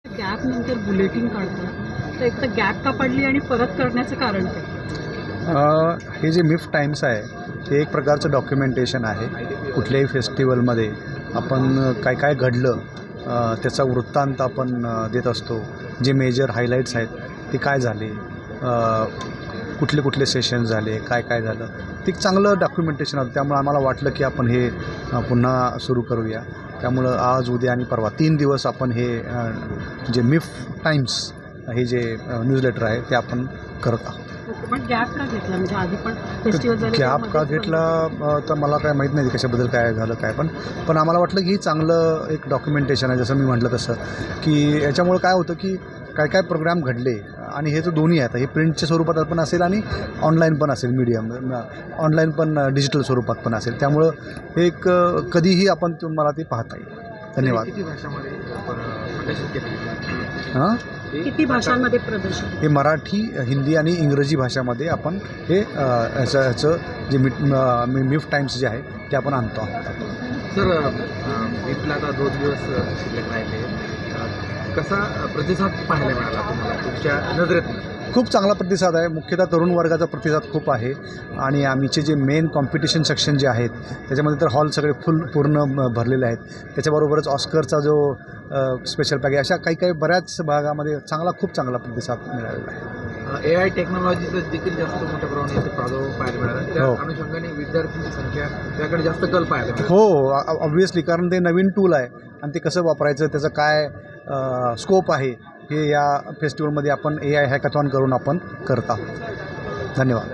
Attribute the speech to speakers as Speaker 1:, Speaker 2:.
Speaker 1: Gap नंतर bulletin काढतात, तर एक तर गॅप का पडली आणि परत करण्याचं कारण काय?
Speaker 2: हे जे मिफ टाइम्स आहे ते एक प्रकारचं डॉक्युमेंटेशन आहे. कुठल्याही फेस्टिवलमध्ये आपण काय काय घडलं त्याचा वृत्तांत आपण देत असतो. जे मेजर हायलाईट्स आहेत ते काय झाले, कुठले कुठले सेशन झाले, काय काय झालं, ते एक चांगलं डॉक्युमेंटेशन होतं. त्यामुळे आम्हाला वाटलं की आपण हे पुन्हा सुरू करूया. त्यामुळं आज, उद्या आणि परवा 3 दिवस आपण हे जे मिफ टाइम्स हे जे न्यूजलेटर आहे ते आपण करत आहोत.
Speaker 1: ओके, पण गॅप का घेतला? म्हणजे आधी पण फेस्टिवल झाले तेव्हा
Speaker 2: गॅप का
Speaker 1: मध्येच बंद
Speaker 2: घेतला
Speaker 1: केलं?
Speaker 2: तर मला काय माहीत नाही कशाबद्दल काय झालं काय, पण आम्हाला वाटलं की चांगलं एक डॉक्युमेंटेशन आहे. जसं मी म्हटलं तसं की याच्यामुळं काय होतं की काय काय प्रोग्राम घडले, आणि हे तर दोन्ही आहेत. हे प्रिंटच्या स्वरूपात पण असेल आणि ऑनलाईन पण असेल, मीडियम ऑनलाईन पण डिजिटल स्वरूपात पण असेल. त्यामुळं हे एक कधीही आपण तुम्हाला ते पाहता येईल. धन्यवाद.
Speaker 3: किती भाषामध्ये प्रदर्शित केलं?
Speaker 2: हां,
Speaker 1: किती भाषांमध्ये प्रदर्शन?
Speaker 2: हे मराठी, हिंदी आणि इंग्रजी भाषामध्ये आपण हे ह्याचं जे मिफ टाइम्स जे आहे ते आपण आणतो आहोत.
Speaker 3: सर, मीफला आता 2 दिवस शिल्लक राहिले. कसा प्रतिसाद पाहायला मिळाला तुम्हाला तुमच्या नजरेतनं?
Speaker 2: खूप चांगला प्रतिसाद आहे. मुख्यतः तरुण वर्गाचा प्रतिसाद खूप आहे. आणि आमचे जे मेन कॉम्पिटिशन सेक्शन जे आहेत त्याच्यामध्ये तर हॉल सगळे पूर्ण भरलेले आहेत. त्याच्याबरोबरच ऑस्करचा जो स्पेशल पॅकेज, अशा काही काही बऱ्याच भागामध्ये खूप चांगला प्रतिसाद मिळालेला आहे.
Speaker 3: AI टेक्नॉलॉजीचं देखील जास्त मोठ्या प्रमाणात इथे प्रादुर्भाव पाहायला मिळाला. त्या
Speaker 2: हो.
Speaker 3: अनुषंगाने विद्यार्थ्यांची संख्या त्याकडे जास्त कल पाहायला मिळाला.
Speaker 2: हो, ऑब्व्हियसली, कारण ते नवीन टूल आहे आणि ते कसं वापरायचं, त्याचं काय स्कोप आहे, हे या फेस्टिवलमध्ये आपण AI हॅकॅथॉन करून आपण करत आहोत. धन्यवाद.